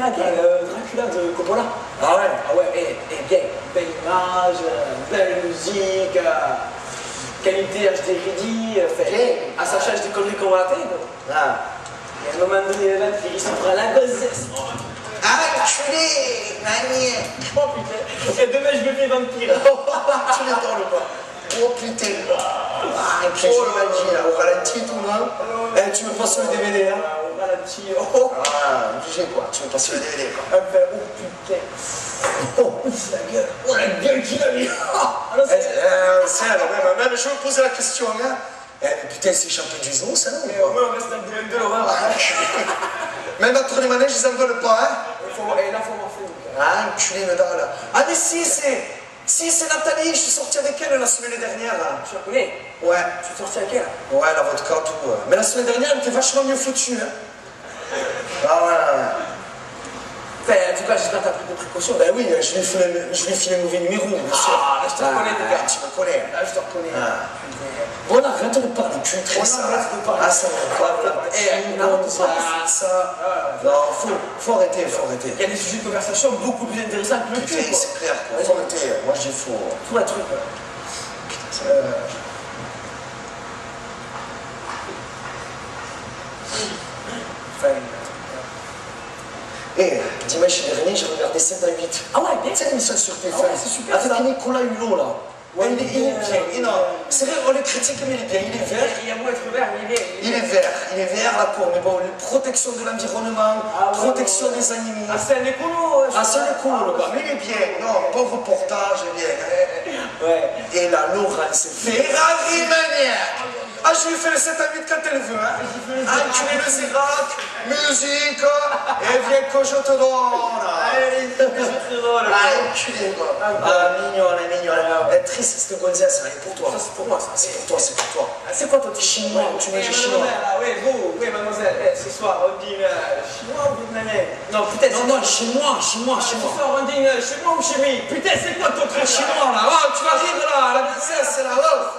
Dracula de Coppola. Ah ouais. Ah ouais, et bien, belle image, belle musique, qualité HD ready, à ça change des conneries qu'on va la télé. Ah. Et à un moment donné, là, il s'en prend la gossesse. Ah, culé, mamie. Oh putain, et demain je me fais vampire. Tu m'étonnes quoi. Oh putain. Ah, et puis j'imagine, au ralenti tout le monde. Eh, tu me passes le DVD, hein? Au ralenti, oh. Ah, obligé quoi, tu me passes le DVD quoi. Ah ben, oh putain. Oh, la gueule. Oh la gueule qu'il a mis. C'est même je me posais la question, hein. Eh, mais putain, c'est champion du zoo, ça, non? Mais au moins on reste dans le domaine de l'horreur. Même à tourner les manèges, ils en veulent pas, hein? Et là, faut m'en faire. Ah, enculé, le dalle. Ah, mais si, c'est Nathalie, je suis sorti avec elle la semaine dernière. Tu la connais? Ouais. Tu es sorti avec elle? Ouais, la vodka, tout. Mais la semaine dernière, elle était vachement mieux foutue, hein. Ah, ouais. Enfin, en tout cas, j'espère que t'as pris des précautions. Ben oui, je lui ai filé un mauvais numéro, bien sûr. Ah, là, je te reconnais, les gars. Tu me connais. Là, je te reconnais. Bon, arrête de parler cul, très ça. Ah, ça va pas. Ça. Non, faut arrêter, faut arrêter. Il y a des sujets de conversation beaucoup plus intéressants que le cul. Putain, c'est clair, quoi. Faut arrêter. Moi, je dis faut. Tout un truc. Et dimanche dernier, j'ai regardé 7 à 8. Ah ouais, bien. C'est l'émission sur TF1. Ah ouais, c'est super. Avec ça. Nicolas Hulot, là. Ouais, il est bien. C'est vrai, on le critique, mais il est bien. Il est vert. Il y a beau être vert, mais Il est vert, la peau. Mais bon, protection de l'environnement, protection des animaux. Ah, c'est un écolo. Ah, c'est un écolo, le gars. Mais il est bien. Non, bon reportage, il est bien. Ouais. Et la Laurence Ferrari maniaque. Ah, je lui fais le 7 à 8 quand elle veut, hein. Ah, tu mets le Zirac, musique, et viens que je te donne. Allez, je te donne. Ah, enculé, quoi. Ah, mignonne, mignonne. Elle est triste, cette gonzesse, elle est pour toi. Ça, c'est pour moi, ça. C'est pour toi, c'est pour toi. C'est quoi ton Chinois, tu manges chinois. Oui, vous, oui, mademoiselle, ce soir, on dîne chinois ou vietnamien? Non, putain, c'est Non, chinois. Ce soir, on dîne chez moi ou chez lui? Putain, c'est quoi ton truc chinois, là? Oh, tu arrives là, la princesse, c'est là, oh.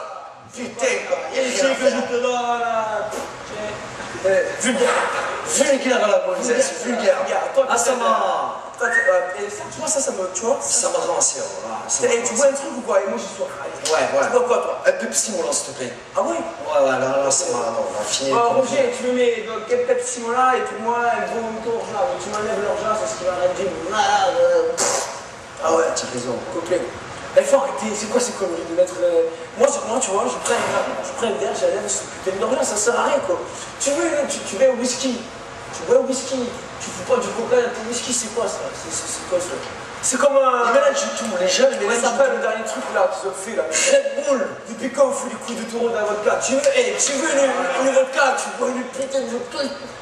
Putain, quoi. Il y a des trucs que je te donne, Vulgaire, la gonzesse, vulgaire. Ah, ça m'a... Tu vois, ça me... Tu vois? Ça m'a rancé, Et tu bois un truc ou quoi? Et moi, j'y sois. Ouais. Tu bois quoi, toi? Un Pepsi Mola, s'il te plaît. Ah ouais? Ouais, là, ça m'a... Non, on a fini. Roger, tu me mets donc quel Pepsi Mola et puis moi, un gros mouton orgeat. Tu m'enlèves l'orgeat, c'est ce qui va rendre malade. Ah ouais, tu as raison. Complet. Il faut arrêter, c'est quoi ces conneries de mettre... Moi, tu vois, je prends un verre, j'enlève ce putain d'orgeat, ça sert à rien, quoi. Tu veux au whisky, tu bois au whisky, tu fous pas du coca dans ton whisky, c'est quoi ça? C'est quoi ça? C'est comme un... Ils mélangent tout, les jeunes, ils mélangent tout. Ça s'appelle le dernier truc là, qu'ils ont fait là. Red Bull. Depuis quand on fout des coups de taureau dans la vodka? Tu veux une vodka, tu bois une putain de vodka.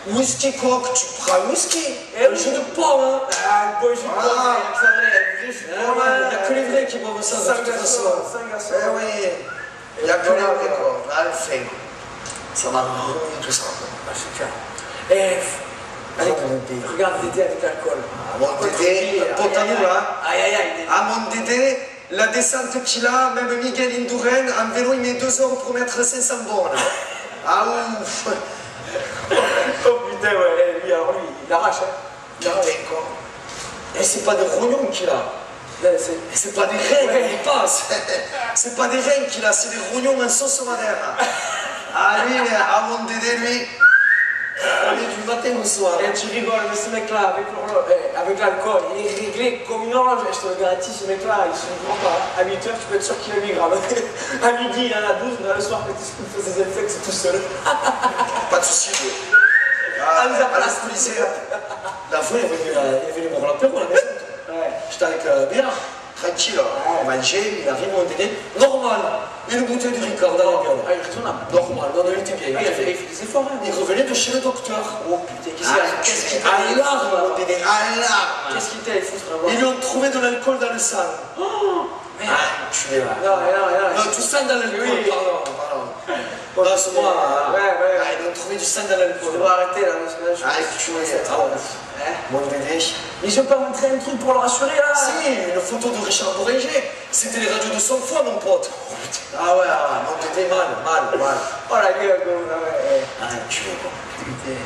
Whisky coke, tu prends un whisky. Et un jus de pomme, hein. Ah, un jus de pomme, c'est vrai. Il n'y a que les vrais qui boivent ça de toute façon. Eh oui, il n'y a que les vrais quoi. Là, elle fait. Ça m'a remis tout ça. Ah, c'est clair. Et... Regarde Dédé avec l'alcool. Mon Dédé, pote à nous là. Aïe. Ah, mon Dédé, la descente qu'il a, même Miguel Indurain, en vélo, il met 2 heures pour mettre 500 bornes. Ah ouf. Oh putain, ouais, lui, alors lui, il arrache, hein. Putain, quoi. Et c'est pas des rognons qu'il a. C'est pas des reins qu'il passe. C'est pas des reins qu'il a, c'est des rognons en sauce madère. Ah lui, ah mon Dédé, lui. On est du matin au soir. Et tu rigoles, mais ce mec-là, avec l'alcool, il est réglé comme une orange. Je te le garantis, ce mec-là, il se prend pas. À 8h, tu peux être sûr qu'il a 8 grammes. À midi, il en a 12, mais le soir, quand il fait ses effets, c'est tout seul. Pas de soucis. Ah, nous a pas la policier. La fois, il est venu boire l'apéro à la maison. Ouais. J'étais avec Béard, tranquille, on mangeait, il arrive, on Dédé. Normal, une bouteille de Ricard dans la gueule. Ah, il retourne. Normal, non, il était bien. Ah, il a fait des efforts, hein. Il revenait de chez le docteur. Oh putain, qu'est-ce qu'il t'a à l'arme, Dédé, à l'arme. Qu'est-ce qu'il t'a foutre? Ils lui ont trouvé de l'alcool dans le sang. Oh, merde. Tu es là. Non, tout sang dans l'alcool, oui. pardon. Non, c'est moi. Ils ont trouvé du sang dans l'alcool. Je devrais arrêter là, parce que là, tu es. Mon Dédé. Mais je peux pas montrer un truc pour le rassurer là? Si, une photo de Richard Bourringer. C'était les radios de son foie, mon pote. Ah ouais, mon Dédé, mal. Oh la gueule, ouais. Ah, tu es quoi.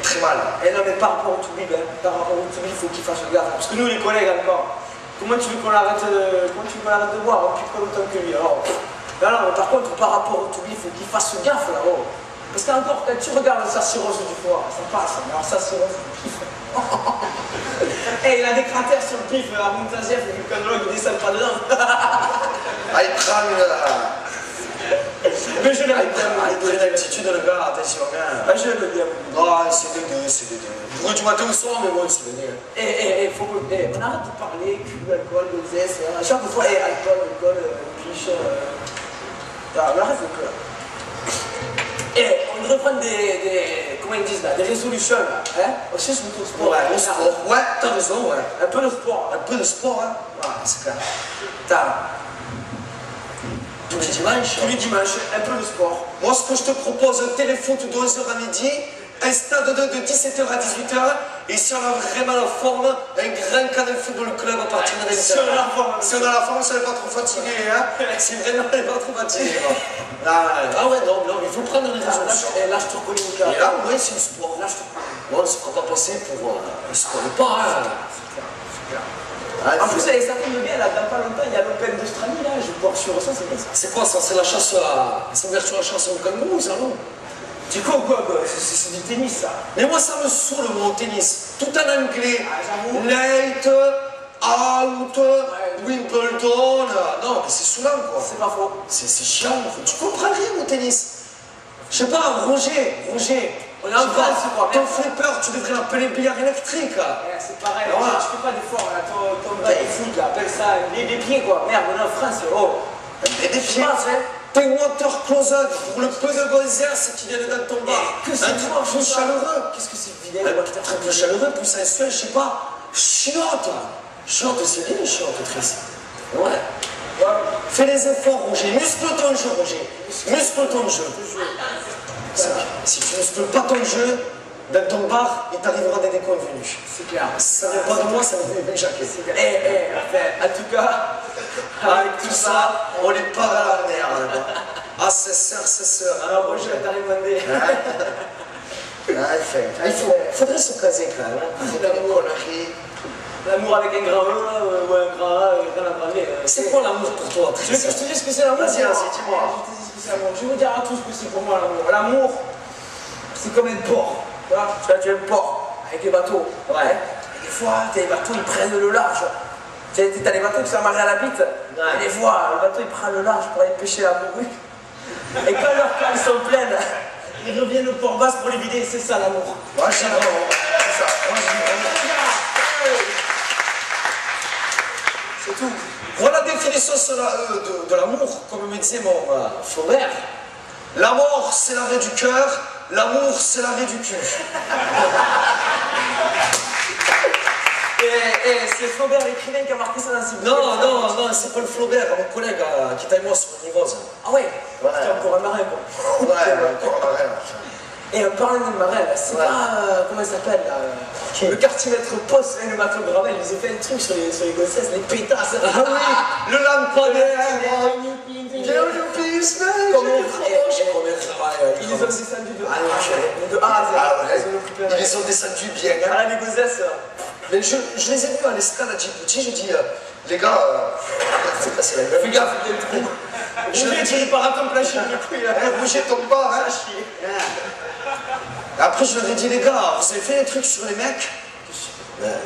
Très mal. Et non, mais par rapport au Toubib, il faut qu'il fasse gaffe. Parce que nous, les collègues, encore, comment tu veux qu'on arrête de boire, on pique pas autant que lui. Alors, non, mais par contre, par rapport au Toubib, il faut qu'il fasse gaffe là-haut. Parce qu'encore, quand tu regardes sa cirrhose du foie, ça passe. Alors, sa cirrhose du pif. Et il a des cratères sur le pif, à Montaziev, le canologue, il descend pas dedans. Ah, il prend une. Mais je l'aime bien. Il prend une altitude, le gars, attention. Hein. Ah, je l'aime bien. Non, c'est dégueu, c'est dégueu. Bourré du matin au soir, mais bon, c'est dégueu. Faut qu'on on arrête de parler, cul, alcool, gonzesse, à chaque fois, alcool, piche. On arrête le cœur. Et on devrait prendre comment ils disent là, des résolutions là, hein, aussi sur le sport. Ouais, le sport, ouais, t'as raison, ouais. Un peu de sport. Un peu de sport, hein. Ouais, c'est clair. Tous les dimanches, un peu de sport. Moi, ce que je te propose, un téléfoot de 11h à midi, un stade de 17h à 18h, et si on a vraiment la forme, un grand camp de football club à partir de 20h. Si on a la forme. Si on a la forme, ça n'est pas trop fatigué, hein. Si vraiment on n'est pas trop fatigué. Ah ouais, non, il faut prendre les résolutions. Et là, je te reconnais une carte. Et là, ouais, c'est le sport. Là, je te prends. Bon, on ne se fera pas passer pour un sport de pas, hein. En plus, ça tombe bien, là, dans pas longtemps, il y a l'Open d'Australie, là, je pars sur ça, c'est bien ça. C'est quoi ça? C'est la chasse à... C'est ouverture à la chasse au kangourou, ça, non? Du coup, quoi, c'est du tennis, ça. Mais moi, ça me saoule, moi, au tennis. Tout en anglais. Ah, j'avoue. Late, out, Wimbledon. Non, mais c'est saoulant, quoi. C'est pas faux. C'est chiant. Tu comprends rien au tennis. Je sais pas, Roger. On est en France, quoi. Ton flipper, tu devrais l'appeler billard électrique. Ouais, c'est pareil, Voilà. tu fais pas d'efforts, là, ton gars, il fout, là, appelle ça des pieds, quoi. Merde, on est en France, oh. Et des pieds. T'es water closet pour le peu de gonzesses qui viennent dans ton bar. Que c'est un truc plus chaleureux. Qu'est-ce que c'est vilain, moi, qui Un truc plus chaleureux, plus sensuel, je sais pas. Chiotte. Chiotte, c'est bien, chiotte, triste. Ouais. Fais les efforts, Roger. Muscle ton jeu, Roger. Muscle ton jeu. Si tu muscles pas ton jeu, dans ton bar, il t'arrivera des déconvenus. C'est clair. Ça vient pas de moi, ça vient de Jacques. En tout cas, Avec tout ça, on les part à la merde. Ah, c'est sœur. alors moi, je vais t'arriver. Il faudrait se caser quand même. C'est une connerie. L'amour avec un grand E, ou un grand A, rien à parler. C'est quoi l'amour pour toi? Tu veux que je te dise ce que c'est l'amour? Vas-y, dis-moi. Je te dis ce que c'est l'amour. Je vais vous dire à tous ce que c'est pour moi l'amour. L'amour, c'est comme un port. Tu vois, tu as un port avec les bateaux. Ouais. Et des fois, les bateaux, ils prennent le large. Tu as les bateaux qui sont amarrés à la bite. Ouais. Et des fois, le bateau, il prend le large pour aller pêcher la morue. Et quand leurs cales sont pleines, ils reviennent au port basse pour les vider. C'est ça l'amour. Moi, je dis vraiment. C'est ça. Moi, je dis vraiment. C'est tout. Voilà la définition de l'amour, comme me disait mon Flaubert. L'amour, c'est l'arrêt du cœur, l'amour, c'est l'arrêt du cul. Et c'est Flaubert, l'écrivain, qui a marqué ça dans ses bouquins. Non, c'est pas le Flaubert, mon collègue qui taille moi sur le Nivose. Ah ouais? Ouais. C'était encore un marin, quoi. Ouais, encore un marin. Et en parlant de marin, c'est pas, comment il s'appelle là, le quartier-maître Post, le matelot Gravel, ils ont fait un truc sur les gossesses, les pétasses. Ah oui, le lampadaire. Ils les ont descendus de A à Z. Ils les ont descendus bien. Ah, les gossesses. Mais je les ai vus à l'escale à Djibouti, je dis, les gars, faut passer la gueule. Fais gaffe, il y a le trou. Je vais tirer par un temple à chier, du coup, il a bougé ton bar, hein. chier. Après, je leur ai dit, les gars, vous avez fait des trucs sur les mecs?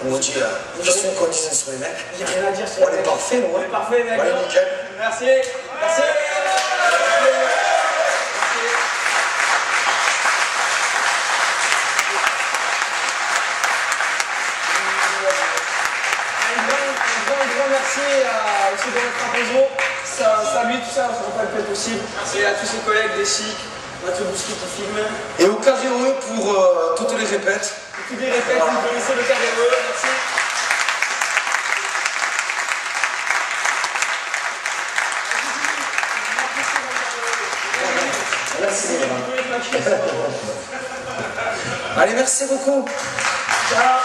Ils m'ont dit, qu'est-ce qu'on disait sur les mecs? Il n'y a rien à dire sur les mecs. On est parfait, nous. On est parfait, mec. Ouais, nickel. Merci. Merci. Un grand merci aussi de notre apéro. Sans lui, tout ça, ça n'aurait pas été possible. Merci à tous ses collègues, les chics, Mathieu Bousquet qui filme. Et au carré pour toutes les répètes. Toutes les répètes, vous connaissez le carré merci. Merci. Allez, merci beaucoup. Ciao.